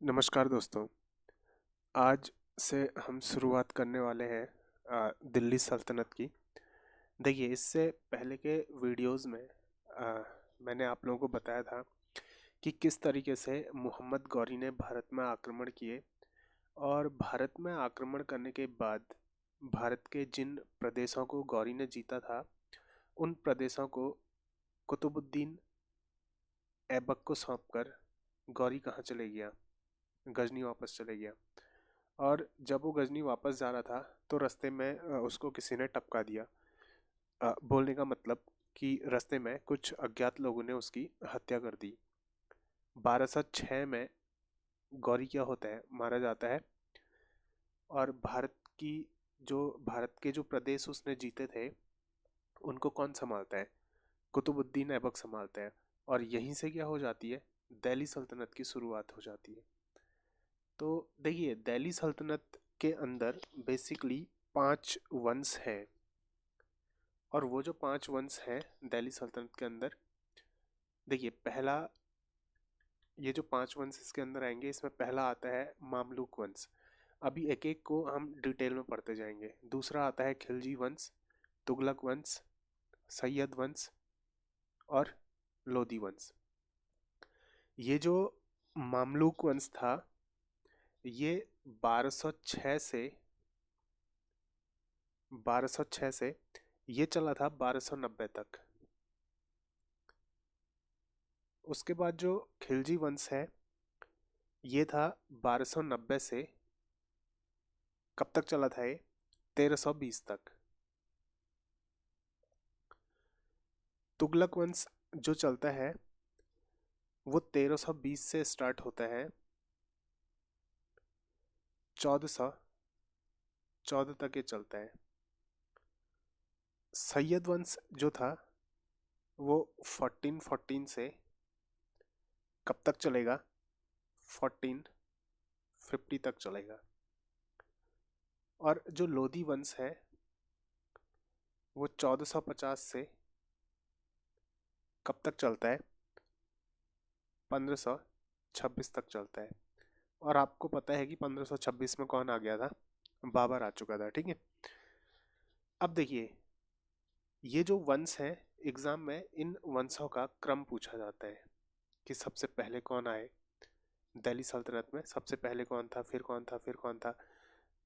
नमस्कार दोस्तों। आज से हम शुरुआत करने वाले हैं दिल्ली सल्तनत की। देखिए, इससे पहले के वीडियोस में मैंने आप लोगों को बताया था कि किस तरीके से मोहम्मद गौरी ने भारत में आक्रमण किए, और भारत में आक्रमण करने के बाद भारत के जिन प्रदेशों को गौरी ने जीता था, उन प्रदेशों को कुतुबुद्दीन ऐबक को सौंपकर गौरी कहाँ चले गया? गजनी वापस चले गया। और जब वो गजनी वापस जा रहा था तो रास्ते में उसको किसी ने टपका दिया। बोलने का मतलब कि रास्ते में कुछ अज्ञात लोगों ने उसकी हत्या कर दी। 1206 में गौरी क्या होता है, मारा जाता है। और की भारत के जो प्रदेश उसने जीते थे, उनको कौन संभालता है? कुतुबुद्दीन ऐबक संभालता है। और यहीं से क्या हो जाती है? दिल्ली सल्तनत की शुरुआत हो जाती है। तो देखिए, दिल्ली सल्तनत के अंदर बेसिकली 5 वंश हैं। और वो जो 5 वंश हैं दिल्ली सल्तनत के अंदर, देखिए पहला, ये जो 5 वंश इसके अंदर आएंगे, इसमें पहला आता है मामलुक वंश। अभी एक एक को हम डिटेल में पढ़ते जाएंगे। दूसरा आता है खिलजी वंश, तुगलक वंश, सैयद वंश और लोदी वंश। ये जो मामलुक वंश था, ये 1206 से 1206 से ये चला था 1290 तक। उसके बाद जो खिलजी वंश है, ये था 1290 से कब तक चला था? ये 1320 तक। तुगलक वंश जो चलता है, वो 1320 से स्टार्ट होता है, 1414 तक ये चलता है। सैयद वंश जो था, वो 1414 से कब तक चलेगा? 1450 तक चलेगा। और जो लोधी वंश है, वो 1450 से कब तक चलता है? 1526 तक चलता है। और आपको पता है कि 1526 में कौन आ गया था? बाबर आ चुका था। ठीक है। अब देखिए, ये जो वंश है, एग्जाम में इन वंशों का क्रम पूछा जाता है कि सबसे पहले कौन आए दिल्ली सल्तनत में, सबसे पहले कौन था, फिर कौन था, फिर कौन था।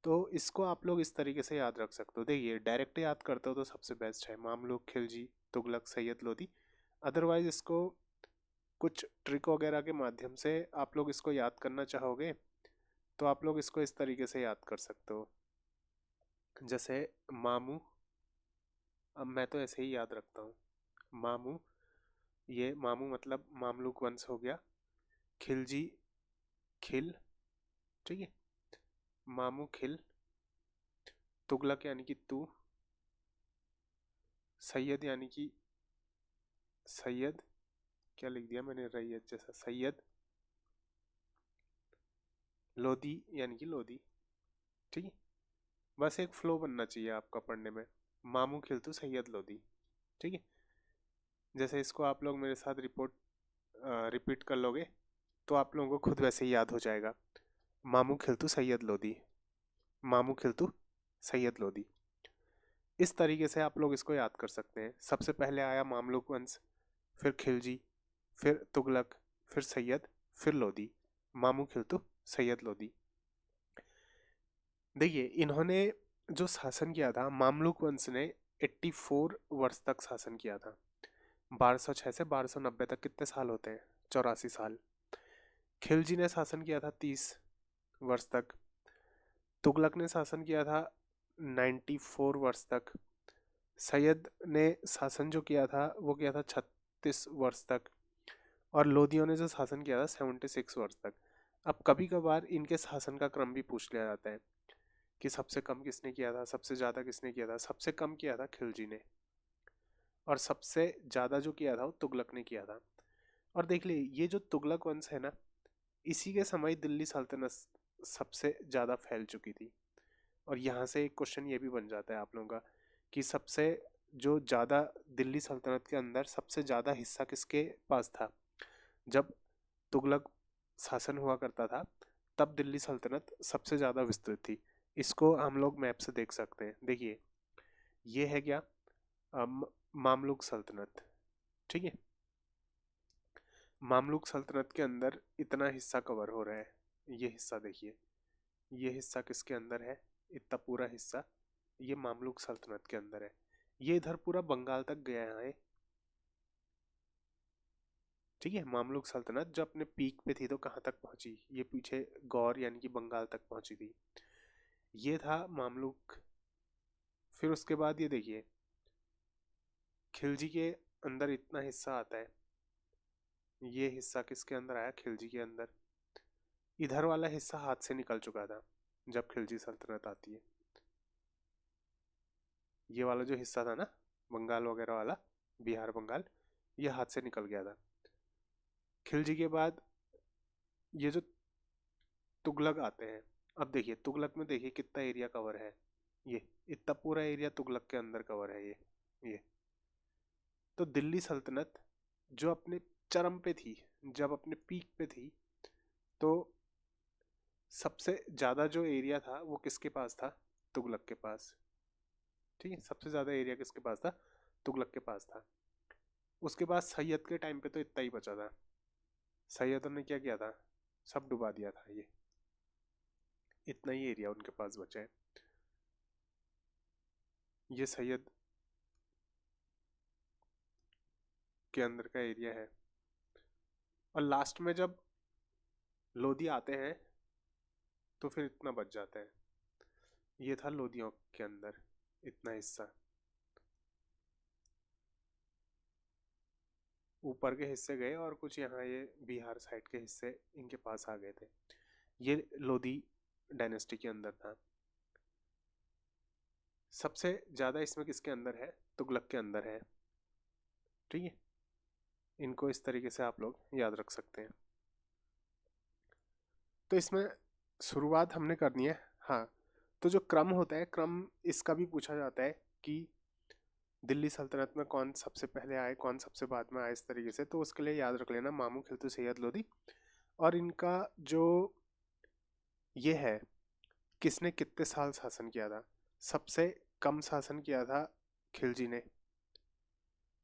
तो इसको आप लोग इस तरीके से याद रख सकते हो। देखिए, डायरेक्ट याद करते हो तो सबसे बेस्ट है मामलुक, खिलजी, तुगलक, सैयद, लोधी। अदरवाइज इसको कुछ ट्रिक वगैरह के माध्यम से आप लोग इसको याद करना चाहोगे, तो आप लोग इसको इस तरीके से याद कर सकते हो। जैसे मामू, अब मैं तो ऐसे ही याद रखता हूँ। मामू, ये मामू मतलब मामलुक वंश हो गया। खिलजी, खिल, ठीक है, मामू खिल। तुगलक यानी कि तू। सैयद यानी कि सैयद, क्या लिख दिया मैंने, रैयत जैसा, सैयद। लोधी यानी कि लोधी। ठीक है। बस एक फ्लो बनना चाहिए आपका पढ़ने में, मामू खिलतू सैयद लोधी। ठीक है। जैसे इसको आप लोग मेरे साथ रिपीट कर लोगे, तो आप लोगों को खुद वैसे ही याद हो जाएगा। मामू खिलतू सैयद लोधी, मामू खिलतू सैयद लोधी। इस तरीके से आप लोग इसको याद कर सकते हैं। सबसे पहले आया मामलुक वंश, फिर खिलजी, फिर तुगलक, फिर सैयद, फिर लोधी। मामू खिलतू सैयद लोधी। देखिए, इन्होंने जो शासन किया था, मामलुक वंश ने 84 वर्ष तक शासन किया था। 1206 से 1290 तक कितने साल होते हैं? 84 साल। खिलजी ने शासन किया था 30 वर्ष तक। तुगलक ने शासन किया था 94 वर्ष तक। सैयद ने शासन जो किया था, वो किया था 36 वर्ष तक। और लोधियों ने जो शासन किया था 76 वर्ष तक। अब कभी कभार इनके शासन का क्रम भी पूछ लिया जाता है कि सबसे कम किसने किया था, सबसे ज़्यादा किसने किया था। सबसे कम किया था खिलजी ने, और सबसे ज़्यादा जो किया था वो तुगलक ने किया था। और देख ली, ये जो तुगलक वंश है ना, इसी के समय दिल्ली सल्तनत सबसे ज़्यादा फैल चुकी थी। और यहाँ से एक क्वेश्चन ये भी बन जाता है आप लोगों का कि सबसे जो ज़्यादा दिल्ली सल्तनत के अंदर सबसे ज़्यादा हिस्सा किसके पास था जब तुगलक शासन हुआ करता था तब दिल्ली सल्तनत सबसे ज़्यादा विस्तृत थी। इसको हम लोग मैप से देख सकते हैं। देखिए ये है क्या, मामलुक सल्तनत, ठीक है। मामलुक सल्तनत के अंदर इतना हिस्सा कवर हो रहा है। ये हिस्सा देखिए, ये हिस्सा किसके अंदर है, इतना पूरा हिस्सा ये मामलुक सल्तनत के अंदर है। ये इधर पूरा बंगाल तक गया है, ठीक है। मामलुक सल्तनत जो अपने पीक पे थी तो कहाँ तक पहुंची, ये पीछे गौर यानी कि बंगाल तक पहुंची थी। ये था मामलुक। फिर उसके बाद ये देखिए खिलजी के अंदर इतना हिस्सा आता है। ये हिस्सा किसके अंदर आया, खिलजी के अंदर। इधर वाला हिस्सा हाथ से निकल चुका था जब खिलजी सल्तनत आती है। ये वाला जो हिस्सा था ना बंगाल वगैरह वाला, बिहार बंगाल, ये हाथ से निकल गया था। खिलजी के बाद ये जो तुगलक आते हैं, अब देखिए तुगलक में देखिए कितना एरिया कवर है, ये इतना पूरा एरिया तुगलक के अंदर कवर है ये। तो दिल्ली सल्तनत जो अपने चरम पे थी, जब अपने पीक पे थी, तो सबसे ज़्यादा जो एरिया था वो किसके पास था, तुगलक के पास, ठीक है। सबसे ज़्यादा एरिया किसके पास था, तुगलक के पास था। उसके बाद सैयद के टाइम पे तो इतना ही बचा था। सैयदों ने क्या किया था, सब डुबा दिया था। ये इतना ही एरिया उनके पास बचा है। ये सैयद के अंदर का एरिया है। और लास्ट में जब लोधी आते हैं तो फिर इतना बच जाता है। ये था लोधियों के अंदर इतना हिस्सा। ऊपर के हिस्से गए और कुछ यहाँ ये बिहार साइड के हिस्से इनके पास आ गए थे। ये लोधी डायनेस्टी के अंदर था। सबसे ज़्यादा इसमें किसके अंदर है, तुगलक के अंदर है, ठीक है। इनको इस तरीके से आप लोग याद रख सकते हैं। तो इसमें शुरुआत हमने करनी है, हाँ। तो जो क्रम होता है, क्रम इसका भी पूछा जाता है कि दिल्ली सल्तनत में कौन सबसे पहले आए, कौन सबसे बाद में आए, इस तरीके से। तो उसके लिए याद रख लेना मामू खिलतु सैयद लोधी। और इनका जो ये है किसने कितने साल शासन किया था, सबसे कम शासन किया था खिलजी ने,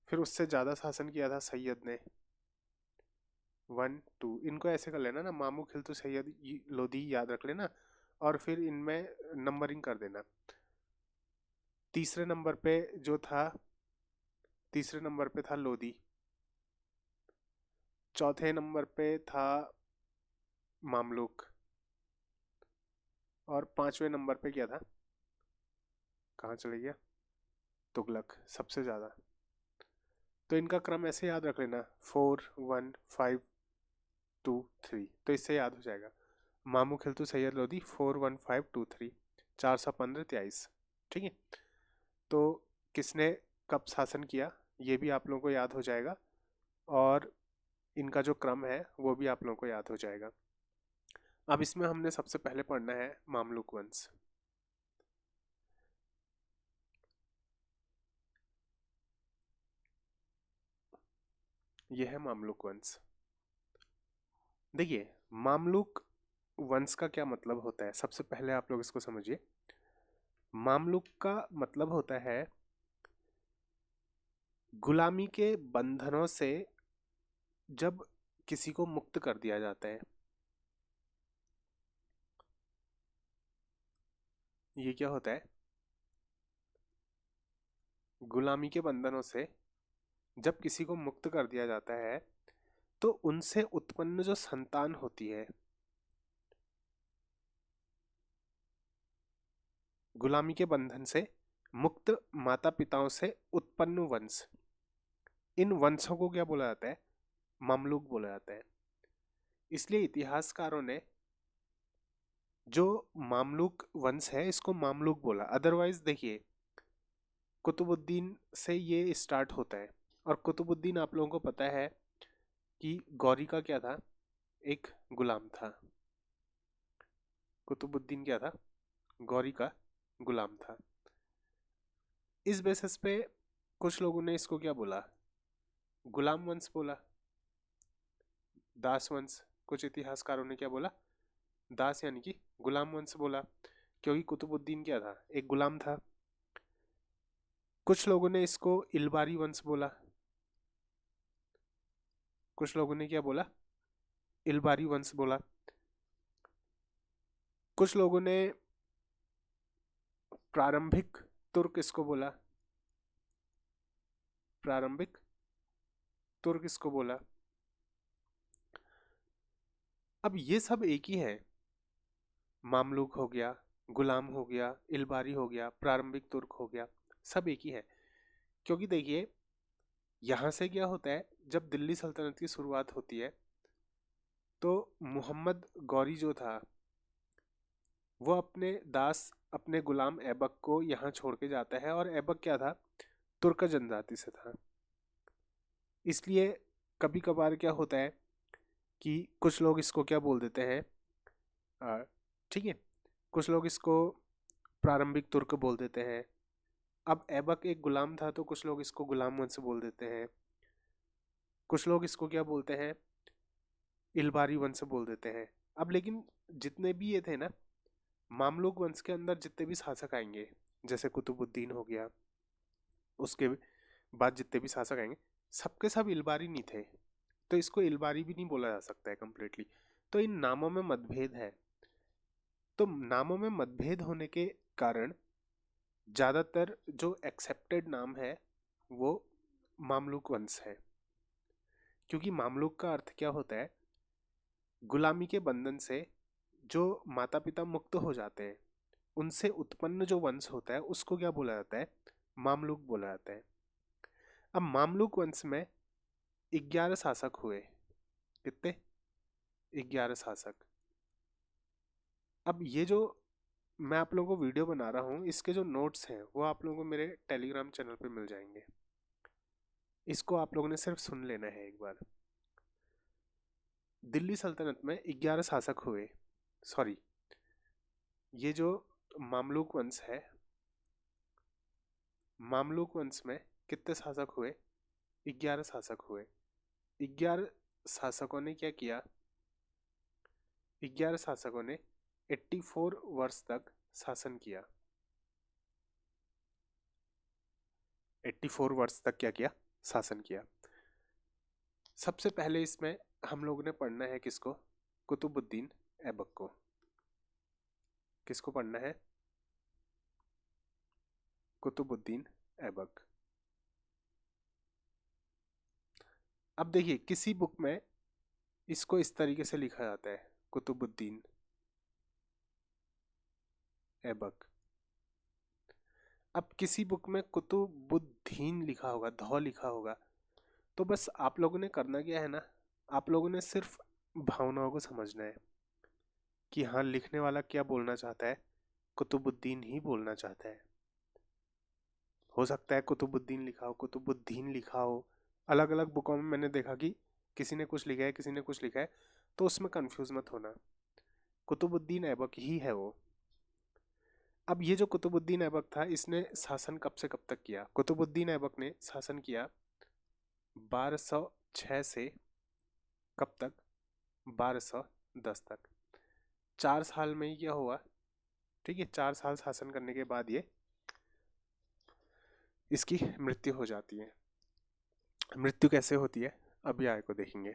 फिर उससे ज़्यादा शासन किया था सैयद ने, 1 2। इनको ऐसे कर लेना ना, मामू खिलतु सैयद लोधी याद रख लेना और फिर इनमें नंबरिंग कर देना। तीसरे नंबर पे जो था, तीसरे नंबर पे था लोधी, चौथे नंबर पे था मामलुक, और पांचवें नंबर पे क्या था, कहाँ चले गया, तुगलक, सबसे ज़्यादा। तो इनका क्रम ऐसे याद रख लेना, 4 1 5 2 3। तो इससे याद हो जाएगा, मामू खिलतु सैयद लोधी 4 1 5 2 3, 415 23, ठीक है। तो किसने कब शासन किया ये भी आप लोगों को याद हो जाएगा, और इनका जो क्रम है वो भी आप लोगों को याद हो जाएगा। अब इसमें हमने सबसे पहले पढ़ना है मामलुक वंश। ये है मामलुक वंश। देखिए मामलुक वंश का क्या मतलब होता है, सबसे पहले आप लोग इसको समझिए। मामलुक का मतलब होता है गुलामी के बंधनों से जब किसी को मुक्त कर दिया जाता है। ये क्या होता है, गुलामी के बंधनों से जब किसी को मुक्त कर दिया जाता है तो उनसे उत्पन्न जो संतान होती है, गुलामी के बंधन से मुक्त माता पिताओं से उत्पन्न वंश, इन वंशों को क्या बोला जाता है, मामलुक बोला जाता है। इसलिए इतिहासकारों ने जो मामलुक वंश है इसको मामलुक बोला। अदरवाइज देखिए कुतुबुद्दीन से ये स्टार्ट होता है, और कुतुबुद्दीन आप लोगों को पता है कि गौरी का क्या था, एक गुलाम था। कुतुबुद्दीन क्या था, गौरी का गुलाम था। इस बेसिस पे कुछ लोगों ने इसको क्या बोला, गुलाम वंश बोला, दास वंश। कुछ इतिहासकारों ने क्या बोला, दास यानी कि गुलाम वंश बोला, क्योंकि कुतुबुद्दीन क्या था, एक गुलाम था। कुछ लोगों ने इसको इलबारी वंश बोला, कुछ लोगों ने क्या बोला, इलबारी वंश बोला। कुछ लोगों ने प्रारंभिक तुर्क इसको बोला, प्रारंभिक तुर्क इसको बोला। अब ये सब एक ही है, मामलुक हो गया, गुलाम हो गया, इलबारी हो गया, प्रारंभिक तुर्क हो गया, सब एक ही है। क्योंकि देखिए यहाँ से क्या होता है, जब दिल्ली सल्तनत की शुरुआत होती है तो मोहम्मद गौरी जो था वो अपने दास, अपने गुलाम ऐबक को यहाँ छोड़ के जाता है, और ऐबक क्या था, तुर्क जनजाति से था। इसलिए कभी कभार क्या होता है कि कुछ लोग इसको क्या बोल देते हैं, ठीक है, कुछ लोग इसको प्रारंभिक तुर्क बोल देते हैं। अब ऐबक एक गुलाम था तो कुछ लोग इसको गुलाम वंश बोल देते हैं, कुछ लोग इसको क्या बोलते हैं, इलबारी वंश बोल देते हैं। अब लेकिन जितने भी ये थे ना, मामलुक वंश के अंदर जितने भी शासक आएंगे, जैसे कुतुबुद्दीन हो गया, उसके बाद जितने भी शासक आएंगे सबके सब इलबारी नहीं थे, तो इसको इलबारी भी नहीं बोला जा सकता है कंप्लीटली। तो इन नामों में मतभेद है। तो नामों में मतभेद होने के कारण ज़्यादातर जो एक्सेप्टेड नाम है वो मामलुक वंश है, क्योंकि मामलुक का अर्थ क्या होता है, गुलामी के बंधन से जो माता पिता मुक्त हो जाते हैं उनसे उत्पन्न जो वंश होता है उसको क्या बोला जाता है, मामलुक बोला जाता है। अब मामलुक वंश में 11 शासक हुए, कितने, 11 शासक। अब ये जो मैं आप लोगों को वीडियो बना रहा हूँ इसके जो नोट्स हैं वो आप लोगों को मेरे टेलीग्राम चैनल पे मिल जाएंगे, इसको आप लोगों ने सिर्फ सुन लेना है एक बार। दिल्ली सल्तनत में 11 शासक हुए, सॉरी, ये जो मामलुक वंश है, मामलुक वंश में कितने शासक हुए, 11 शासक हुए। 11 शासकों ने क्या किया, 11 शासकों ने 84 वर्ष तक शासन किया। 84 वर्ष तक क्या किया, शासन किया। सबसे पहले इसमें हम लोगों ने पढ़ना है किसको, कुतुबुद्दीन ऐबक को। किसको पढ़ना है, कुतुबुद्दीन ऐबक। अब देखिए किसी बुक में इसको इस तरीके से लिखा जाता है, कुतुबुद्दीन ऐबक। अब किसी बुक में कुतुबुद्दीन लिखा होगा, ध लिखा होगा, तो बस आप लोगों ने करना क्या है ना, आप लोगों ने सिर्फ भावनाओं को समझना है कि हाँ लिखने वाला क्या बोलना चाहता है, कुतुबुद्दीन ही बोलना चाहता है। हो सकता है कुतुबुद्दीन लिखा हो, कुतुबुद्दीन लिखा हो, अलग अलग बुकों में मैंने देखा कि किसी ने कुछ लिखा है, किसी ने कुछ लिखा है, तो उसमें कंफ्यूज मत होना, कुतुबुद्दीन ऐबक ही है वो। अब ये जो कुतुबुद्दीन ऐबक था इसने शासन कब से कब तक किया, कुतुबुद्दीन ऐबक ने शासन किया 1206 से कब तक, 1210 तक। 4 साल में ही क्या हुआ, ठीक है, 4 साल शासन करने के बाद ये इसकी मृत्यु हो जाती है। मृत्यु कैसे होती है अभी आगे को देखेंगे।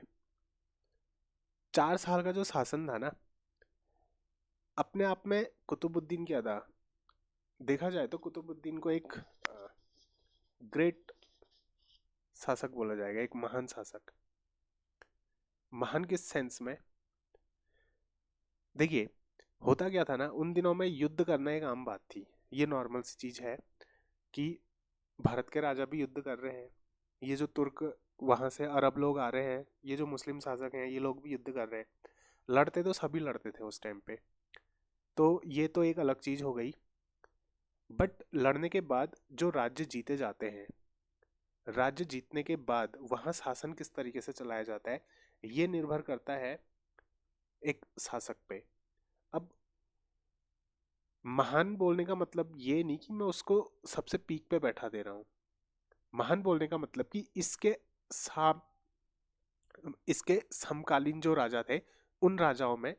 4 साल का जो शासन था ना, अपने आप में कुतुबुद्दीन क्या था, देखा जाए तो कुतुबुद्दीन को एक ग्रेट शासक बोला जाएगा, एक महान शासक। महान किस सेंस में, देखिए होता क्या था ना, उन दिनों में युद्ध करना एक आम बात थी, ये नॉर्मल सी चीज है कि भारत के राजा भी युद्ध कर रहे हैं, ये जो तुर्क वहां से अरब लोग आ रहे हैं, ये जो मुस्लिम शासक हैं ये लोग भी युद्ध कर रहे हैं, लड़ते तो सभी लड़ते थे उस टाइम पे, तो ये तो एक अलग चीज हो गई। बट लड़ने के बाद जो राज्य जीते जाते हैं, राज्य जीतने के बाद वहां शासन किस तरीके से चलाया जाता है ये निर्भर करता है एक शासक पे। अब महान बोलने का मतलब ये नहीं कि मैं उसको सबसे पीक पे बैठा दे रहा हूँ, महान बोलने का मतलब कि इसके साम इसके समकालीन जो राजा थे उन राजाओं में,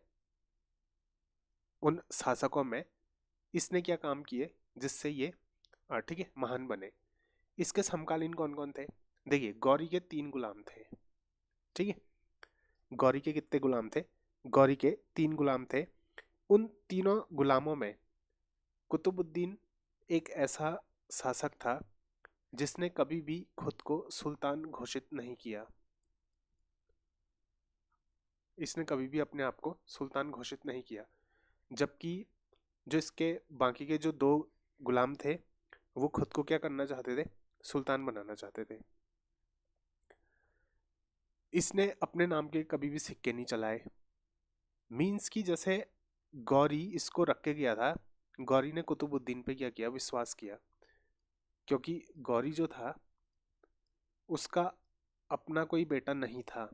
उन शासकों में इसने क्या काम किए जिससे ये ठीक है महान बने। इसके समकालीन कौन कौन थे? देखिए, गौरी के 3 गुलाम थे। ठीक है, गौरी के कितने गुलाम थे? गौरी के 3 गुलाम थे। उन तीनों गुलामों में कुतुबुद्दीन एक ऐसा शासक था जिसने कभी भी खुद को सुल्तान घोषित नहीं किया। इसने कभी भी अपने आप को सुल्तान घोषित नहीं किया, जबकि जो इसके बाकी के जो 2 गुलाम थे वो खुद को क्या करना चाहते थे? सुल्तान बनाना चाहते थे। इसने अपने नाम के कभी भी सिक्के नहीं चलाए। मीन्स की जैसे गौरी इसको रख के गया था, गौरी ने कुतुबुद्दीन पे क्या किया? विश्वास किया। क्योंकि गौरी जो था उसका अपना कोई बेटा नहीं था,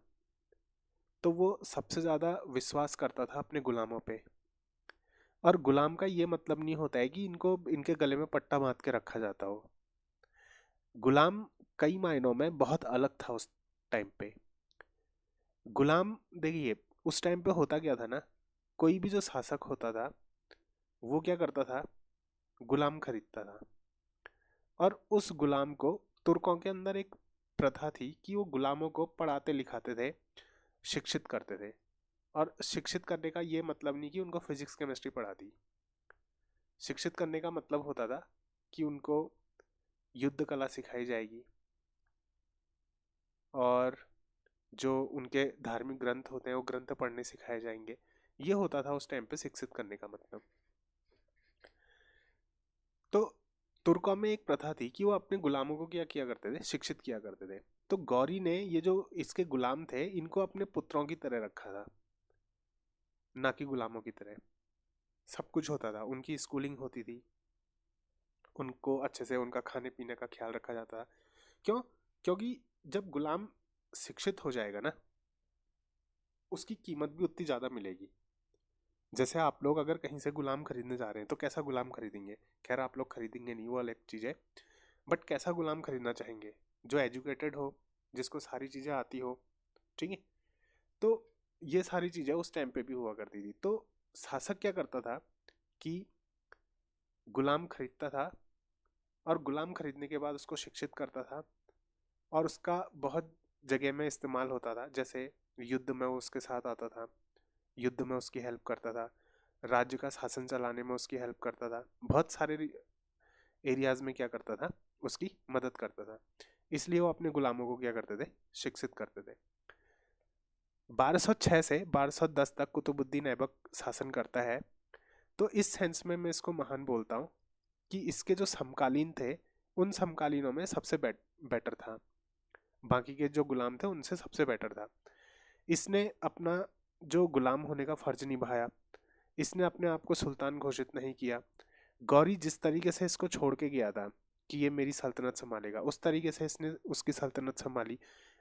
तो वो सबसे ज़्यादा विश्वास करता था अपने गुलामों पे। और गुलाम का ये मतलब नहीं होता है कि इनको इनके गले में पट्टा बांध के रखा जाता हो। गुलाम कई मायनों में बहुत अलग था उस टाइम पे। गुलाम, देखिए उस टाइम पे होता क्या था ना, कोई भी जो शासक होता था वो क्या करता था? गुलाम खरीदता था। और उस गुलाम को, तुर्कों के अंदर एक प्रथा थी कि वो गुलामों को पढ़ाते लिखाते थे, शिक्षित करते थे। और शिक्षित करने का ये मतलब नहीं कि उनको फिजिक्स केमिस्ट्री पढ़ा दी। शिक्षित करने का मतलब होता था कि उनको युद्ध कला सिखाई जाएगी, और जो उनके धार्मिक ग्रंथ होते हैं वो ग्रंथ पढ़ने सिखाए जाएंगे। ये होता था उस टाइम पे शिक्षित करने का मतलब। तो तुर्कों में एक प्रथा थी कि वो अपने गुलामों को क्या किया करते थे? शिक्षित किया करते थे। तो गौरी ने ये जो इसके गुलाम थे इनको अपने पुत्रों की तरह रखा था, ना कि गुलामों की तरह। सब कुछ होता था, उनकी स्कूलिंग होती थी, उनको अच्छे से उनका खाने पीने का ख्याल रखा जाता था। क्यों? क्योंकि जब गुलाम शिक्षित हो जाएगा ना, उसकी कीमत भी उतनी ज़्यादा मिलेगी। जैसे आप लोग अगर कहीं से गुलाम खरीदने जा रहे हैं तो कैसा गुलाम खरीदेंगे? खैर आप लोग खरीदेंगे नहीं, वो अलग चीज़ है। बट कैसा गुलाम खरीदना चाहेंगे? जो एजुकेटेड हो, जिसको सारी चीज़ें आती हो। ठीक है, तो ये सारी चीज़ें उस टाइम पे भी हुआ करती थी। तो शासक क्या करता था कि गुलाम खरीदता था, और गुलाम खरीदने के बाद उसको शिक्षित करता था, और उसका बहुत जगह में इस्तेमाल होता था। जैसे युद्ध में वो उसके साथ आता था, युद्ध में उसकी हेल्प करता था, राज्य का शासन चलाने में उसकी हेल्प करता था, बहुत सारे एरियाज में क्या करता था? उसकी मदद करता था। इसलिए वो अपने गुलामों को क्या करते थे? शिक्षित करते थे। 1206 से 1210 तक कुतुबुद्दीन ऐबक शासन करता है। तो इस सेंस में मैं इसको महान बोलता हूँ कि इसके जो समकालीन थे उन समकालीनों में सबसे बेटर था, बाकी के जो गुलाम थे उनसे सबसे बेटर था। इसने अपना जो गुलाम होने का फर्ज निभाया, इसने अपने आप को सुल्तान घोषित नहीं किया। गौरी जिस तरीके से इसको छोड़ के गया था कि ये मेरी सल्तनत संभालेगा, उस तरीके से इसने उसकी सल्तनत संभाली।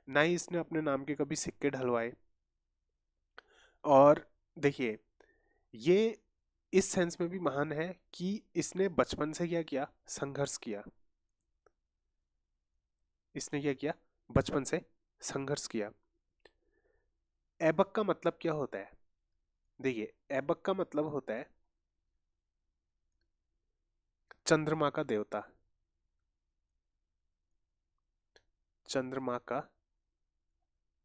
ना ही इसने अपने नाम के कभी सिक्के ढलवाए। और देखिए, ये इस सेंस में भी महान है कि इसने बचपन से क्या किया? संघर्ष किया। इसने क्या किया? बचपन से संघर्ष किया। ऐबक का मतलब क्या होता है? देखिए, ऐबक का मतलब होता है चंद्रमा का देवता। चंद्रमा का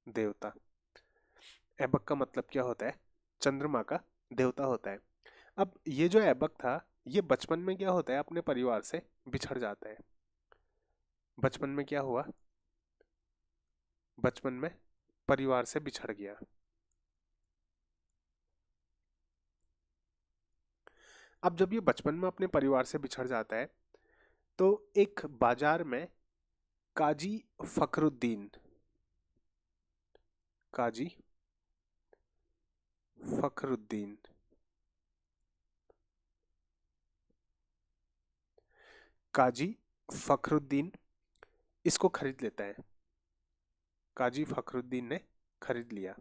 देवता। ऐबक का मतलब क्या होता है? चंद्रमा का देवता होता है। अब ये जो ऐबक था, ये बचपन में क्या होता है? अपने परिवार से बिछड़ जाता है। बचपन में क्या हुआ? बचपन में परिवार से बिछड़ गया। अब जब ये बचपन में अपने परिवार से बिछड़ जाता है, तो एक बाजार में काजी फखरुद्दीन, काजी फखरुद्दीन, काजी फखरुद्दीन इसको खरीद लेता है। काजी फखरुद्दीन ने खरीद लिया।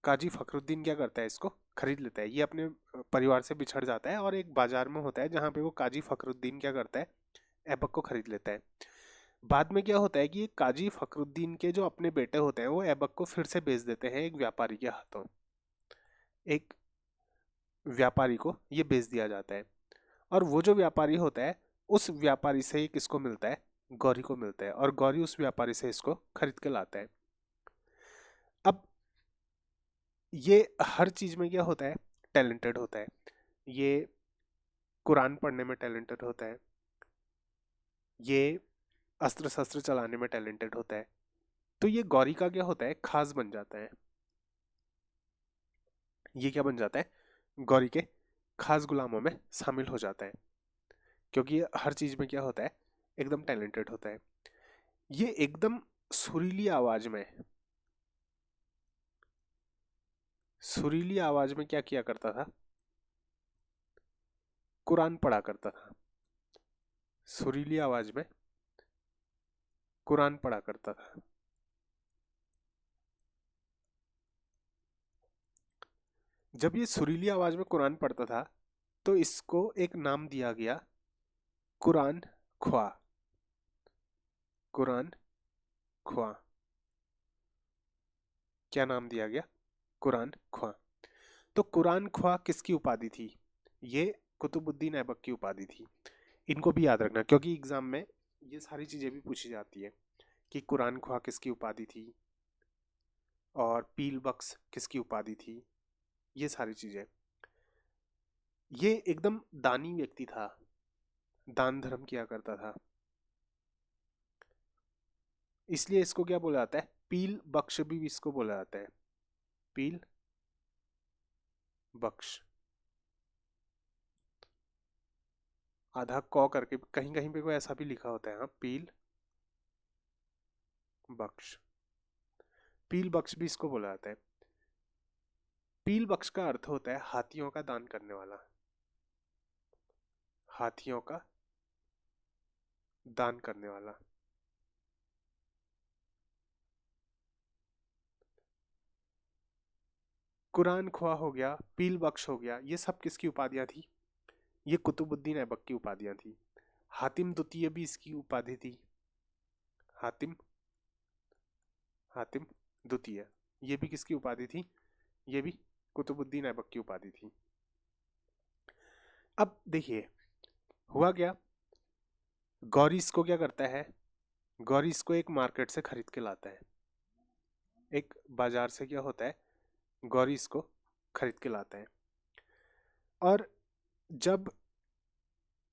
काजी फखरुद्दीन क्या करता है? इसको खरीद लेता है। ये अपने परिवार से बिछड़ जाता है और एक बाजार में होता है जहां पे वो काजी फखरुद्दीन क्या करता है? ऐबक को खरीद लेता है। बाद में क्या होता है कि ये काजी फखरुद्दीन के जो अपने बेटे होते हैं वो ऐबक को फिर से बेच देते हैं एक व्यापारी के हाथों। एक व्यापारी को ये बेच दिया जाता है, और वो जो व्यापारी होता है उस व्यापारी से ये किसको मिलता है, गौरी को मिलता है, और गौरी उस व्यापारी से इसको खरीद के लाता है। अब ये हर चीज में क्या होता है, टैलेंटेड होता है। ये कुरान पढ़ने में टैलेंटेड होता है, ये अस्त्र शस्त्र चलाने में टैलेंटेड होता है। तो ये गौरी का क्या होता है, खास बन जाता है। ये क्या बन जाता है, गौरी के खास गुलामों में शामिल हो जाता है, क्योंकि ये हर चीज में क्या होता है, एकदम टैलेंटेड होता है। ये एकदम सुरीली आवाज में, सुरीली आवाज में क्या किया करता था, कुरान पढ़ा करता था। सुरीली आवाज में कुरान पढ़ा करता था। जब ये सुरीली आवाज में कुरान पढ़ता था तो इसको एक नाम दिया गया, कुरान ख्वा। कुरान ख्वा, क्या नाम दिया गया, कुरान ख्वा। तो कुरान ख्वा किसकी उपाधि थी, ये कुतुबुद्दीन ऐबक की उपाधि थी। इनको भी याद रखना, क्योंकि एग्जाम में ये सारी चीजें भी पूछी जाती है कि कुरान ख्वा किसकी उपाधि थी और पील बख्श किसकी उपाधि थी, ये सारी चीजें। ये एकदम दानी व्यक्ति था, दान धर्म किया करता था, इसलिए इसको क्या बोला जाता है, पील बख्श भी इसको बोला जाता है, पील बख्श। आधा कौ करके कहीं कहीं पे कोई ऐसा भी लिखा होता है, हाँ, पील बख्श। पील बख्श भी इसको बोला जाता है। पील बख्श का अर्थ होता है हाथियों का दान करने वाला, हाथियों का दान करने वाला। कुरान ख्वा हो गया, पील बख्श हो गया, ये सब किसकी उपाधियां थी, ये कुतुबुद्दीन ऐबक की उपाधियां थी। हातिम द्वितीय भी इसकी उपाधि थी, हातिम, हातिम द्वितीय, ये भी किसकी उपाधि थी, ये भी कुतुबुद्दीन ऐबक की उपाधि थी। अब देखिए हुआ क्या, गौरी इसको क्या करता है, गौरी इसको एक मार्केट से खरीद के लाता है, एक बाजार से क्या होता है, गौरी इसको खरीद के लाता है। और जब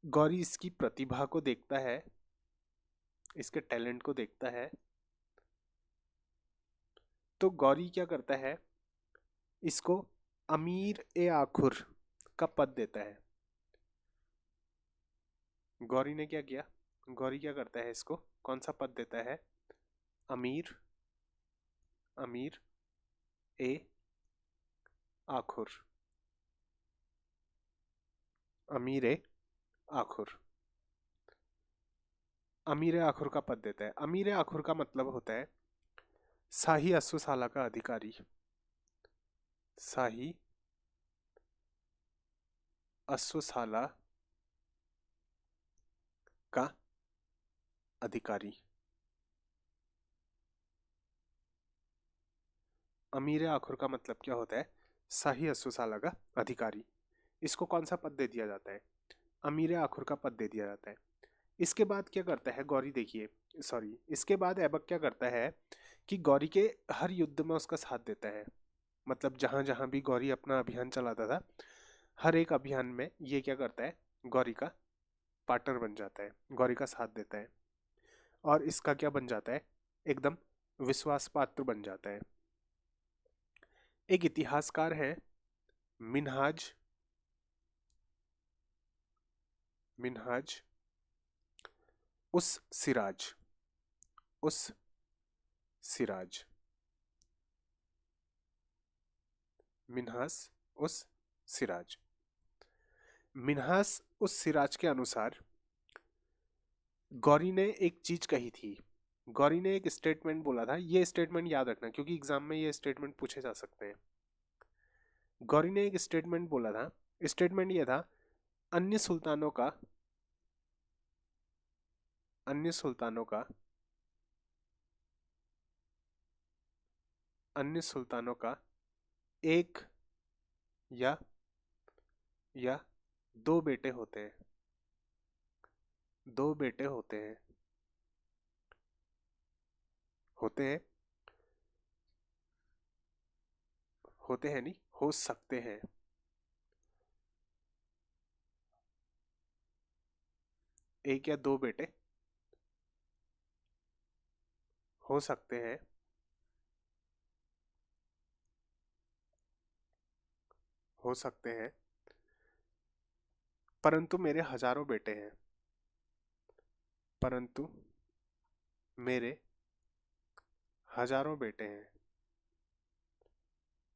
गौरी इसकी प्रतिभा को देखता है, इसके टैलेंट को देखता है, तो गौरी क्या करता है, इसको अमीर ए आखुर का पद देता है। गौरी ने क्या किया, गौरी क्या करता है, इसको कौन सा पद देता है, अमीर, अमीर ए आखुर, अमीर ए आखुर, अमीर ए आखुर का पद देता है। अमीर ए आखुर का मतलब होता है शाही अश्वशाला का अधिकारी, शाही अश्वशाला का अधिकारी। अमीर आखुर का मतलब क्या होता है, शाही अश्वशाला का अधिकारी। इसको कौन सा पद दे दिया जाता है, अमीर आखुर का पद दे दिया जाता है। इसके बाद क्या करता है गौरी, देखिए सॉरी, इसके बाद ऐबक क्या करता है कि गौरी के हर युद्ध में उसका साथ देता है। मतलब जहां जहां भी गौरी अपना अभियान चलाता था, हर एक अभियान में ये क्या करता है, गौरी का पार्टनर बन जाता है, गौरी का साथ देता है, और इसका क्या बन जाता है, एकदम विश्वास पात्र बन जाता है। एक इतिहासकार है मिनहाज, मिनहाज उस सिराज, उस सिराज, मिनहास उस सिराज, मिनहास उस सिराज के अनुसार गौरी ने एक चीज कही थी, गौरी ने एक स्टेटमेंट बोला था, ये स्टेटमेंट याद रखना क्योंकि एग्जाम में ये स्टेटमेंट पूछे जा सकते हैं। गौरी ने एक स्टेटमेंट बोला था, स्टेटमेंट ये था, अन्य सुल्तानों का, अन्य सुल्तानों का एक या दो बेटे होते हैं। दो बेटे होते हैं। होते हैं। होते हैं नहीं, हो सकते हैं। एक या दो बेटे हो सकते हैं। हो सकते हैं, परंतु मेरे हजारों बेटे हैं। परंतु मेरे हजारों बेटे हैं।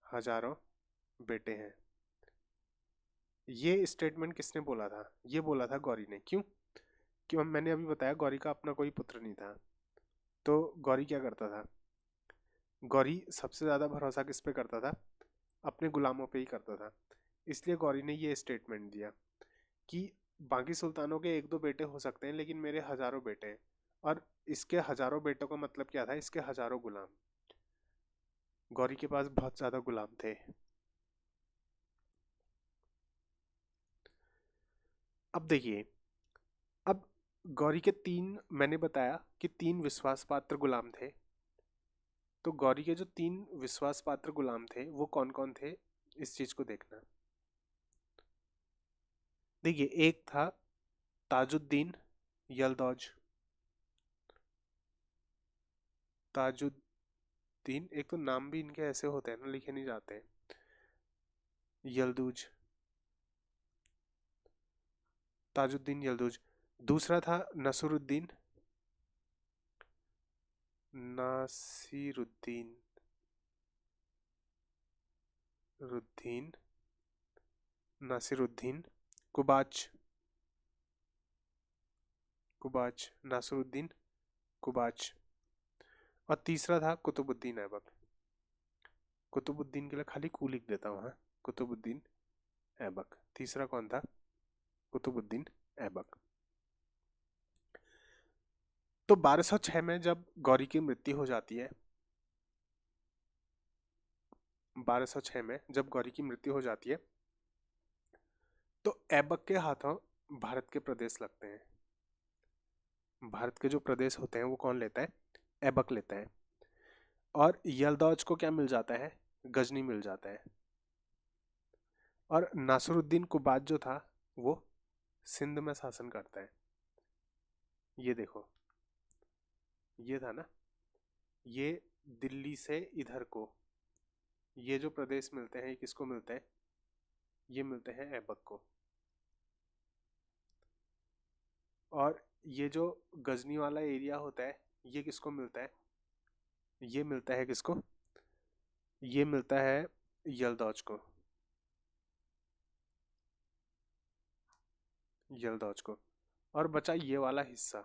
हजारों बेटे हैं। ये स्टेटमेंट किसने बोला था? ये बोला था गौरी ने। क्यों? क्यों? मैंने अभी बताया गौरी का अपना कोई पुत्र नहीं था। तो गौरी क्या करता था? गौरी सबसे ज्यादा भरोसा किस पे करता था? अपने गुलामों पे ही करता था। इसलिए गौरी ने ये स्टेटमेंट दिया कि बाकी सुल्तानों के एक दो बेटे हो सकते हैं, लेकिन मेरे हजारों बेटे हैं। और इसके हजारों बेटों का मतलब क्या था? इसके हजारों गुलाम। गौरी के पास बहुत ज्यादा गुलाम थे। अब देखिए, अब गौरी के तीन, मैंने बताया कि तीन विश्वास पात्र गुलाम थे। तो गौरी के जो तीन विश्वास पात्र गुलाम थे वो कौन कौन थे, इस चीज को देखना। देखिए, एक था ताजुद्दीन यलदौज। ताजुद्दीन, एक तो नाम भी इनके ऐसे होते हैं ना, लिखे नहीं जाते हैं। यलदूज, ताजुद्दीन यलदूज। दूसरा था नसरुद्दीन, नासिरुद्दीन, रुद्दीन, नासिरुद्दीन कुबाच। कुबाच, नासिरुद्दीन कुबाच। और तीसरा था कुतुबुद्दीन ऐबक। कुतुबुद्दीन के लिए खाली कू लिख देता हूँ, हाँ। कुतुबुद्दीन ऐबक। तीसरा कौन था? कुतुबुद्दीन ऐबक। तो 1206 में जब गौरी की मृत्यु हो जाती है, 1206 में जब गौरी की मृत्यु हो जाती है, तो ऐबक के हाथों भारत के प्रदेश लगते हैं। भारत के जो प्रदेश होते हैं वो कौन लेता है? ऐबक लेता है। और यलदौज को क्या मिल जाता है? गजनी मिल जाता है। और नासरुद्दीन कुबाज जो था वो सिंध में शासन करता है। ये देखो, ये था ना, ये दिल्ली से इधर को ये जो प्रदेश मिलते हैं, ये किसको मिलते हैं? ये मिलते हैं ऐबक को। और ये जो गजनी वाला एरिया होता है, ये किसको मिलता है? ये मिलता है किसको? ये मिलता है यलदौज को। यलदौज को। और बचा ये वाला हिस्सा,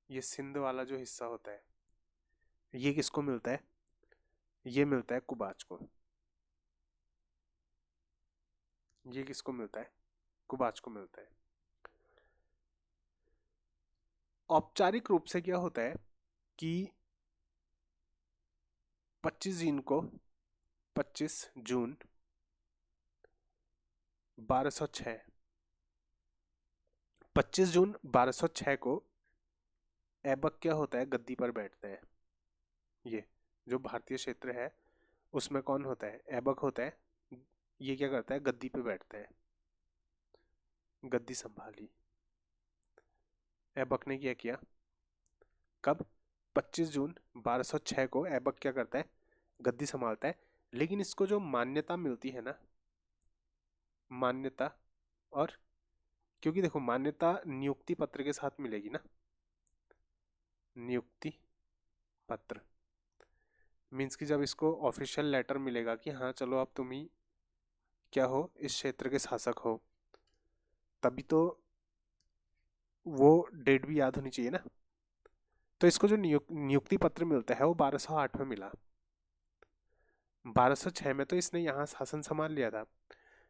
ये सिंध वाला जो हिस्सा होता है, ये किसको मिलता है? ये मिलता है कुबाच को। ये किसको मिलता है? कुबाच को मिलता है। औपचारिक रूप से क्या होता है कि 25 जून को 25 जून 1206, 25 जून 1206 को ऐबक क्या होता है? गद्दी पर बैठते हैं। ये जो भारतीय क्षेत्र है उसमें कौन होता है? ऐबक होता है। ये क्या करता है? गद्दी पे बैठता है। गद्दी संभाली। ऐबक ने क्या किया? कब? 25 जून 1206 को ऐबक क्या करता है? गद्दी संभालता है। लेकिन इसको जो मान्यता मिलती है ना, मान्यता, और क्योंकि देखो, मान्यता नियुक्ति पत्र के साथ मिलेगी ना। नियुक्ति पत्र मीन्स कि जब इसको ऑफिशियल लेटर मिलेगा कि हाँ चलो अब तुम ही क्या हो, इस क्षेत्र के शासक हो, तभी तो वो डेट भी याद होनी चाहिए ना। तो इसको जो नियुक्ति पत्र मिलता है वो 1208 में मिला। 1206 में तो इसने यहाँ शासन संभाल लिया था,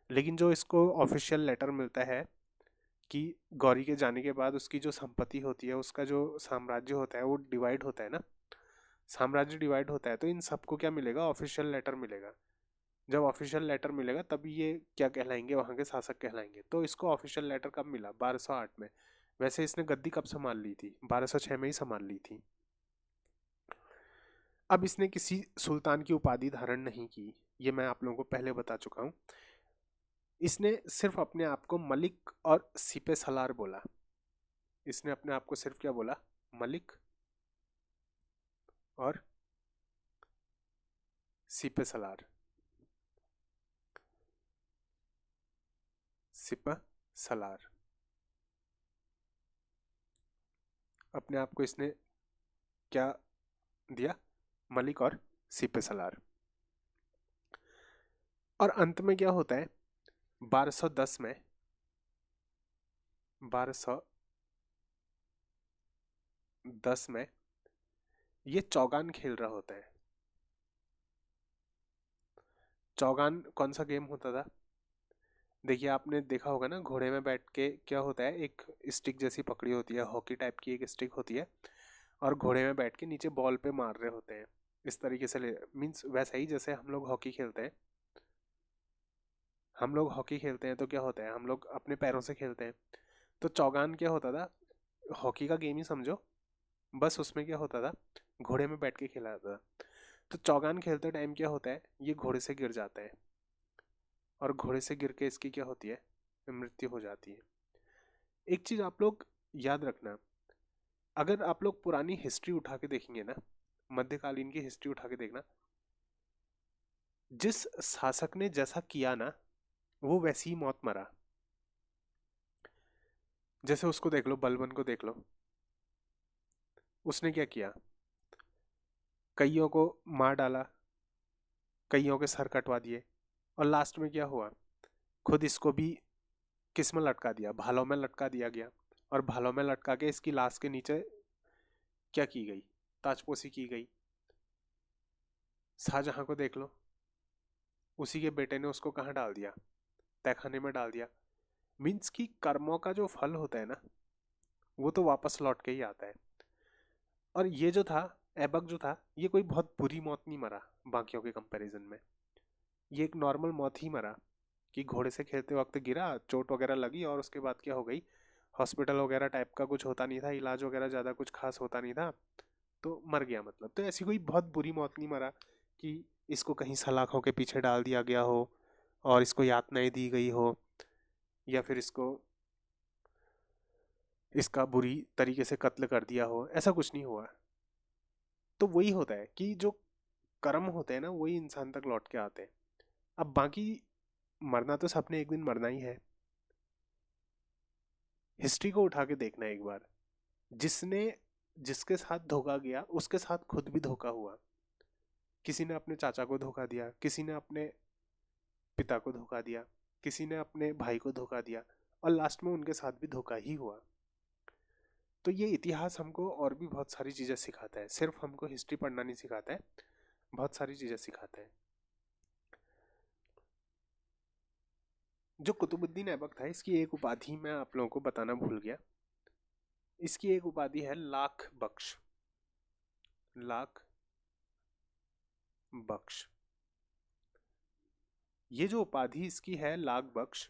लेकिन जो इसको ऑफिशियल लेटर मिलता है कि गौरी के जाने के बाद उसकी जो संपत्ति होती है, उसका जो साम्राज्य होता है वो डिवाइड होता है ना। साम्राज्य डिवाइड होता है तो इन सबको क्या मिलेगा, ऑफिशियल लेटर मिलेगा। जब ऑफिशियल लेटर मिलेगा तभी ये क्या कहलाएंगे, वहां के शासक कहलाएंगे। तो इसको ऑफिशियल लेटर कब मिला, 1208 में। वैसे इसने गद्दी कब संभाल ली थी, 1206 में ही संभाल ली थी। अब इसने किसी सुल्तान की उपाधि धारण नहीं की, ये मैं आप लोगों को पहले बता चुका हूं। इसने सिर्फ अपने आप को मलिक और सिपे सलार बोला। इसने अपने आप को सिर्फ क्या बोला, मलिक और सिपे सलार, सिपा सलार। अपने आप को इसने क्या दिया, मलिक और सिपे सलार। और अंत में क्या होता है, 1210 में, 1210 में ये चौगान खेल रहा होता है। चौगान कौन सा गेम होता था, देखिए आपने देखा होगा ना, घोड़े में बैठ के क्या होता है, एक स्टिक जैसी पकड़ी होती है, हॉकी टाइप की एक स्टिक होती है, और घोड़े में बैठ के नीचे बॉल पे मार रहे होते हैं। इस तरीके से मीन्स वैसा ही जैसे हम लोग हॉकी खेलते हैं। हम लोग हॉकी खेलते हैं तो क्या होता है, हम लोग अपने पैरों से खेलते हैं। तो चौगान क्या होता था, हॉकी का गेम ही समझो, बस उसमें क्या होता था, घोड़े में बैठ के खेला जाता था। तो चौगान खेलते टाइम क्या होता है, ये घोड़े से गिर जाता है, और घोड़े से गिर के इसकी क्या होती है, मृत्यु हो जाती है। एक चीज आप लोग याद रखना, अगर आप लोग पुरानी हिस्ट्री उठा के देखेंगे ना, मध्यकालीन की हिस्ट्री उठा के देखना, जिस शासक ने जैसा किया ना, वो वैसी ही मौत मरा। जैसे उसको देख लो, बलबन को देख लो, उसने क्या किया, कईयों को मार डाला, कईयों के सर कटवा दिए, और लास्ट में क्या हुआ, खुद इसको भी किस में लटका दिया, भालों में लटका दिया गया। और भालों में लटका के इसकी लाश के नीचे क्या की गई, ताजपोशी की गई। शाहजहां को देख लो, उसी के बेटे ने उसको कहाँ डाल दिया, तहखाने में डाल दिया। मीन्स की कर्मों का जो फल होता है ना, वो तो वापस लौट के ही आता है। और ये जो था, ऐबक जो था, ये कोई बहुत बुरी मौत नहीं मरा बाकियों के कंपैरिजन में। ये एक नॉर्मल मौत ही मरा, कि घोड़े से खेलते वक्त गिरा, चोट वगैरह लगी, और उसके बाद क्या हो गई, हॉस्पिटल वगैरह टाइप का कुछ होता नहीं था, इलाज वगैरह ज़्यादा कुछ खास होता नहीं था, तो मर गया। मतलब तो ऐसी कोई बहुत बुरी मौत नहीं मरा कि इसको कहीं सलाखों के पीछे डाल दिया गया हो, और इसको यातनाएं दी गई हो, या फिर इसको इसका बुरी तरीके से कत्ल कर दिया हो, ऐसा कुछ नहीं हुआ। तो वही होता है कि जो कर्म होते हैं ना, वही इंसान तक लौट के आते हैं। अब बाकी मरना तो सबने एक दिन मरना ही है। हिस्ट्री को उठा के देखना एक बार, जिसने जिसके साथ धोखा गया उसके साथ खुद भी धोखा हुआ। किसी ने अपने चाचा को धोखा दिया, किसी ने अपने पिता को धोखा दिया, किसी ने अपने भाई को धोखा दिया, और लास्ट में उनके साथ भी धोखा ही हुआ। तो ये इतिहास हमको और भी बहुत सारी चीज़ें सिखाता है, सिर्फ हमको हिस्ट्री पढ़ना नहीं सिखाता है, बहुत सारी चीज़ें सिखाता है। जो कुतुबुद्दीन ऐबक था, इसकी एक उपाधि मैं आप लोगों को बताना भूल गया। इसकी एक उपाधि है लाख बख्श, लाख बख्श। ये जो उपाधि इसकी है लाख बख्श,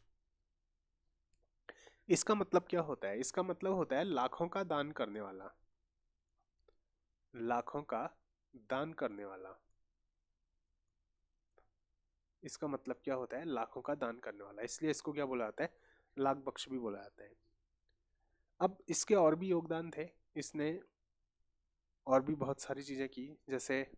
इसका मतलब क्या होता है, इसका मतलब होता है लाखों का दान करने वाला, लाखों का दान करने वाला। इसका मतलब क्या होता है, लाखों का दान करने वाला, इसलिए इसको क्या बोला जाता है, लाख बख्श भी बोला जाता है। अब इसके और भी योगदान थे, इसने और भी बहुत सारी चीजें की। जैसे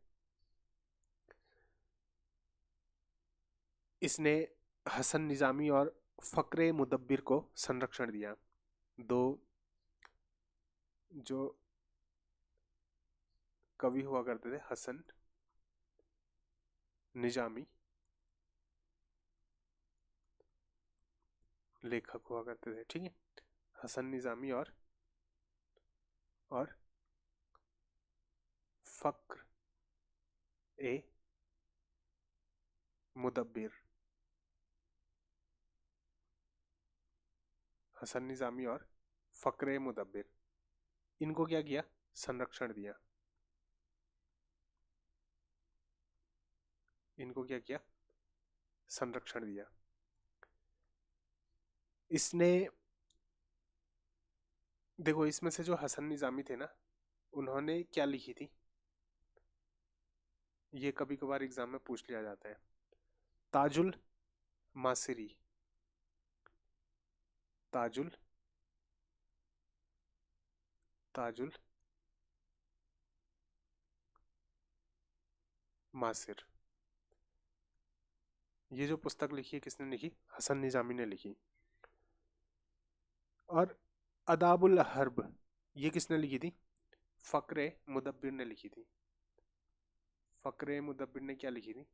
इसने हसन निजामी और फकरे मुदब्बिर को संरक्षण दिया। दो जो कवि हुआ करते थे, हसन निजामी, लेखक हुआ करते थे, ठीक है, हसन निजामी और फक्र ए मुदब्बिर, हसन निज़ामी और फ़क्र मुदब्बिर, इनको क्या किया? संरक्षण दिया। इनको क्या किया? संरक्षण दिया। इसने, देखो इसमें से जो हसन निज़ामी थे ना, उन्होंने क्या लिखी थी? ये कभी कभार एग्जाम में पूछ लिया जाता है। ताजुल मासिरी, ताजुल ताजुल मासिर, ये जो पुस्तक लिखी है किसने लिखी? हसन निज़ामी ने लिखी। और अदाबुल हर्ब, ये किसने लिखी थी? फ़क्र मुदब्बिर ने लिखी थी। फ़क्र मुदब्बिर ने क्या लिखी थी?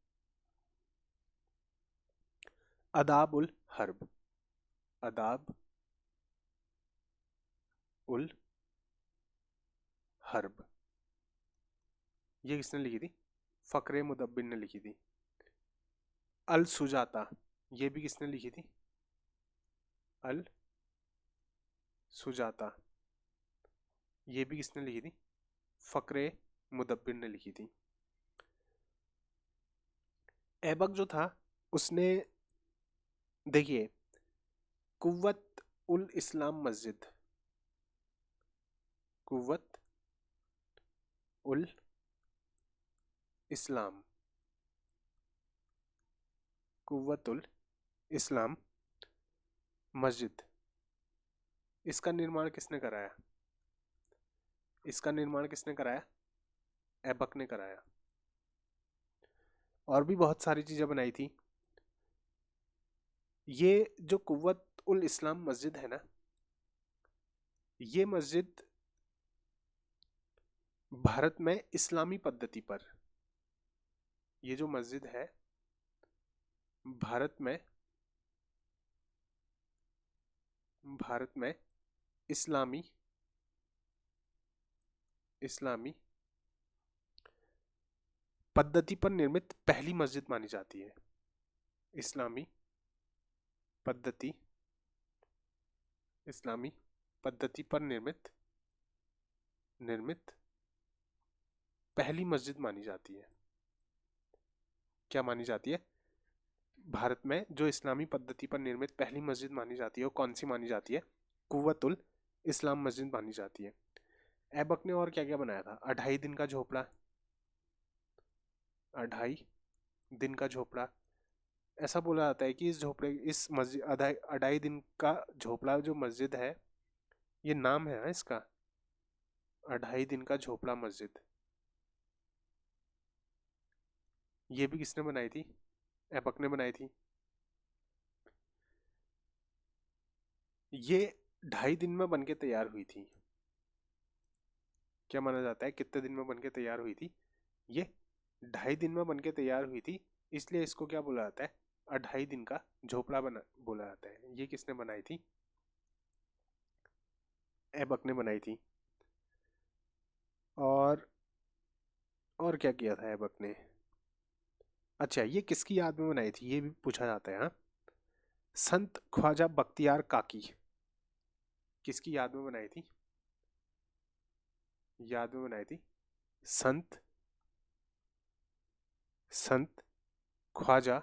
अदाबुल हर्ब, अदाब उल हर्ब, ये किसने लिखी थी? फ़क्र मुदब्बिर ने लिखी थी। अल सुजाता, ये भी किसने लिखी थी? अल सुजाता, ये भी किसने लिखी थी? फ़क्र मुदब्बिर ने लिखी थी। ऐबक जो था उसने, देखिए, कुव्वत उल इस्लाम मस्जिद, कुव्वत उल इस्लाम, कुव्वत उल इस्लाम मस्जिद, इसका निर्माण किसने कराया? इसका निर्माण किसने कराया? ऐबक ने कराया। और भी बहुत सारी चीज़ें बनाई थी। ये जो कुव्वत उल इस्लाम मस्जिद है ना, ये मस्जिद भारत में इस्लामी पद्धति पर, ये जो मस्जिद है भारत में, भारत में इस्लामी इस्लामी पद्धति पर निर्मित पहली मस्जिद मानी जाती है। इस्लामी पद्धति, इस्लामी पद्धति पर निर्मित निर्मित पहली मस्जिद मानी जाती है। क्या मानी जाती है? भारत में जो इस्लामी पद्धति पर निर्मित पहली मस्जिद मानी जाती है वो कौन सी मानी जाती है? कुव्वतुल इस्लाम मस्जिद मानी जाती है। ऐबक ने और क्या क्या बनाया था? 2.5 दिन का झोपड़ा, 2.5 दिन का झोपड़ा। ऐसा बोला जाता है कि इस झोपड़े, इस मस्जिद 2.5 दिन का झोपड़ा जो मस्जिद है, ये नाम है ना इसका, 2.5 दिन का झोपड़ा मस्जिद। ये भी किसने बनाई थी? ऐबक ने बनाई थी। ये 2.5 दिन में बनके तैयार हुई थी। क्या माना जाता है कितने दिन में बनके तैयार हुई थी? ये 2.5 दिन में बनके तैयार हुई थी, इसलिए इसको क्या बोला जाता है? 2.5 दिन का झोपड़ा बना बोला जाता है। ये किसने बनाई थी? ऐबक ने बनाई थी। और क्या किया था ऐबक ने? अच्छा, ये किसकी याद में बनाई थी ये भी पूछा जाता है। हाँ, संत ख्वाजा बख्तियार काकी किसकी याद में बनाई थी? याद में बनाई थी संत संत ख्वाजा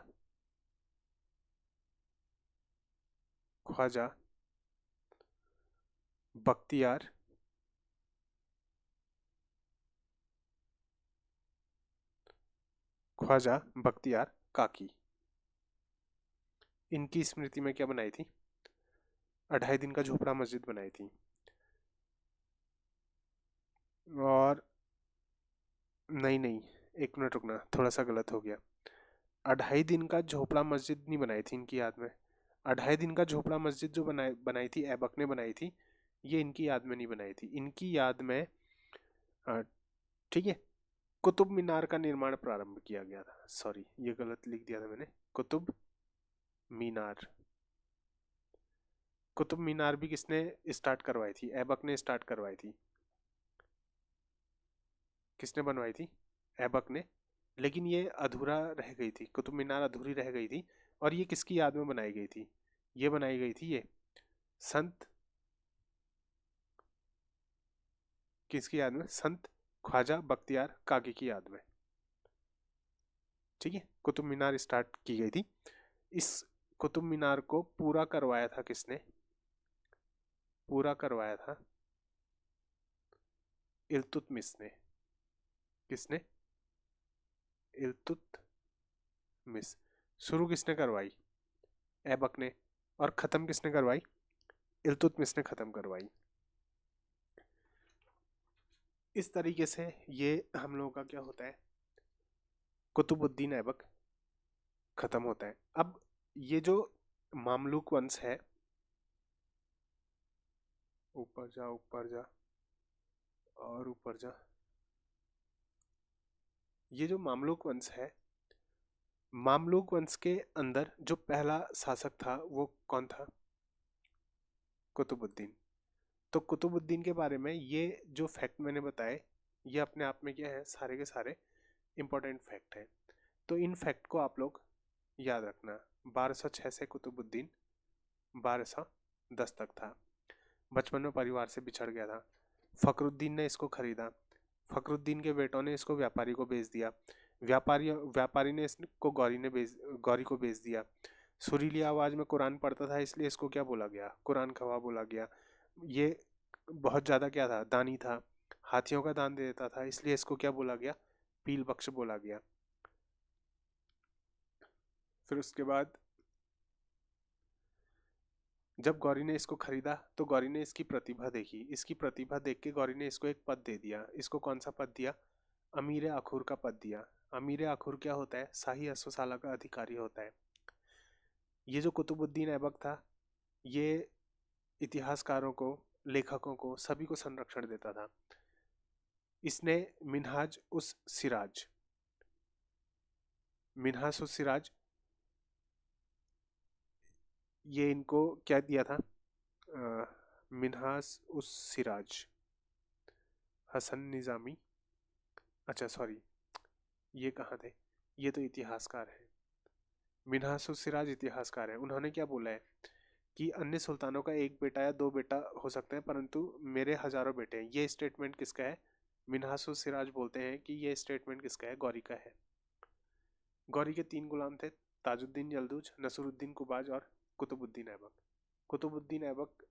ख्वाजा बख्तियार ख्वाजा बख्तियार काकी, इनकी स्मृति में क्या बनाई थी? 2.5 दिन का झोपड़ा मस्जिद बनाई थी। और नहीं नहीं, एक मिनट रुकना, थोड़ा सा गलत हो गया। 2.5 दिन का झोपड़ा मस्जिद नहीं बनाई थी इनकी याद में। 2.5 दिन का झोपड़ा मस्जिद जो बनाई बनाई थी, ऐबक ने बनाई थी, ये इनकी याद में नहीं बनाई थी। इनकी याद में, ठीक है, कुतुब मीनार का निर्माण प्रारंभ किया गया था। सॉरी, ये गलत लिख दिया था मैंने। कुतुब मीनार, कुतुब मीनार भी किसने स्टार्ट करवाई थी? ऐबक ने स्टार्ट करवाई थी। किसने बनवाई थी? ऐबक ने। लेकिन ये अधूरा रह गई थी, कुतुब मीनार अधूरी रह गई थी। और ये किसकी याद में बनाई गई थी? ये बनाई गई थी ये संत किसकी याद में? संत ख्वाजा बख्तियार काकी की याद में। ठीक है, कुतुब मीनार स्टार्ट की गई थी। इस कुतुब मीनार को पूरा करवाया था किसने? पूरा करवाया था इल्तुतमिश ने। किसने? इल्तुतमिश। शुरू किसने करवाई? ऐबक ने। और खत्म किसने करवाई? इल्तुतमिश ने खत्म करवाई। इस तरीके से ये हम लोगों का क्या होता है, कुतुबुद्दीन ऐबक खत्म होता है। अब ये जो मामलुक वंश है, ऊपर जा ऊपर जा और ऊपर जा, ये जो मामलुक वंश है, मामलुक वंश के अंदर जो पहला शासक था वो कौन था? कुतुबुद्दीन। तो कुतुबुद्दीन के बारे में ये जो फैक्ट मैंने बताए, ये अपने आप में क्या है, सारे के सारे इंपॉर्टेंट फैक्ट हैं। तो इन फैक्ट को आप लोग याद रखना। 1206 से कुतुबुद्दीन 1210 तक था। बचपन में परिवार से बिछड़ गया था। फखरुद्दीन ने इसको खरीदा। फखरुद्दीन के बेटों ने इसको व्यापारी को बेच दिया। व्यापारी ने इसको गौरी को बेच दिया। सुरीली आवाज में कुरान पढ़ता था, इसलिए इसको क्या बोला गया? कुरान खवा बोला गया। ये बहुत ज्यादा क्या था? दानी था। हाथियों का दान दे देता था, इसलिए इसको क्या बोला गया? पील बख्श बोला गया। फिर उसके बाद जब गौरी ने इसको खरीदा तो गौरी ने इसकी प्रतिभा देखी। इसकी प्रतिभा देख के गौरी ने इसको एक पद दे दिया। इसको कौन सा पद दिया? अमीर अखुर का पद दिया। अमीर अखुर क्या होता है? शाही अश्वशाला का अधिकारी होता है। ये जो कुतुबुद्दीन ऐबक था, ये इतिहासकारों को, लेखकों को, सभी को संरक्षण देता था। इसने मिन्हाज उस सिराज, ये इनको क्या दिया था? मिन्हाज उस सिराज, हसन निजामी, अच्छा सॉरी, ये कहाँ थे? ये तो इतिहासकार है। मिन्हाज उस सिराज इतिहासकार है। उन्होंने क्या बोला है कि अन्य सुल्तानों का एक बेटा या दो बेटा हो सकते हैं, परंतु मेरे हजारों बेटे हैं। ये स्टेटमेंट किसका है? मिन्हाज उस सिराज बोलते हैं कि ये स्टेटमेंट किसका है? गौरी का है। गौरी के 3 गुलाम थे, ताजुद्दीन यलदूज, नसरुद्दीन कुबाज और कुतुबुद्दीन ऐबक। कुतुबुद्दीन ऐबक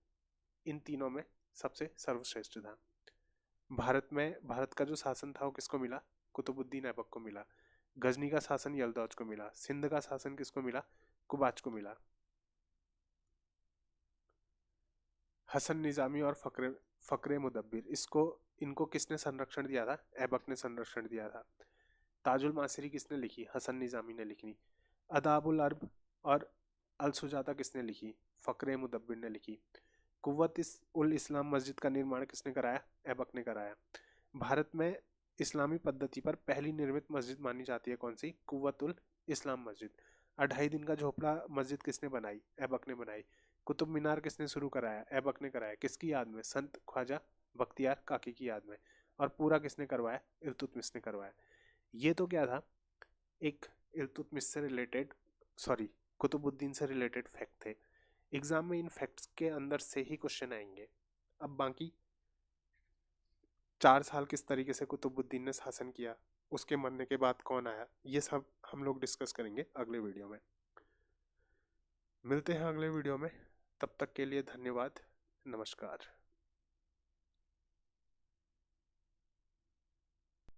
इन तीनों में सबसे सर्वश्रेष्ठ था। भारत का जो शासन था वो किसको मिला? कुतुबुद्दीन ऐबक को मिला। गजनी का शासन यलदौज को मिला। सिंध का शासन किसको मिला? कुबाच को मिला। हसन निजामी और फकरे मुदब्बिर, इनको किसने संरक्षण दिया था? ऐबक ने संरक्षण दिया था। ताजुल मासिरी किसने लिखी? हसन निजामी ने लिखी। अदाबुल अरब और अल सुजाता किसने लिखी? फकरे मुदब्बिर ने लिखी। कुव्वत उल इस्लाम मस्जिद का निर्माण किसने कराया? ऐबक ने कराया। भारत में इस्लामी पद्धति पर पहली निर्मित मस्जिद मानी जाती है कौन सी? कुव्वत उल इस्लाम मस्जिद। 2.5 दिन का झोपड़ा मस्जिद किसने बनाई? ऐबक ने बनाई। कुतुब मीनार किसने शुरू कराया? ऐबक ने कराया। किसकी याद में? संत ख्वाजा बख्तियार काकी की याद में। और पूरा किसने करवाया? इल्तुतमिश ने करवाया। ये तो क्या था? एक इल्तुतमिश से रिलेटेड, सॉरी, कुतुबुद्दीन से रिलेटेड फैक्ट थे। एग्जाम में इन फैक्ट्स के अंदर से ही क्वेश्चन आएंगे। अब बाकी 4 साल किस तरीके से कुतुबुद्दीन ने शासन किया, उसके मरने के बाद कौन आया, ये सब हम लोग डिस्कस करेंगे अगले वीडियो में। मिलते हैं अगले वीडियो में, तब तक के लिए धन्यवाद, नमस्कार।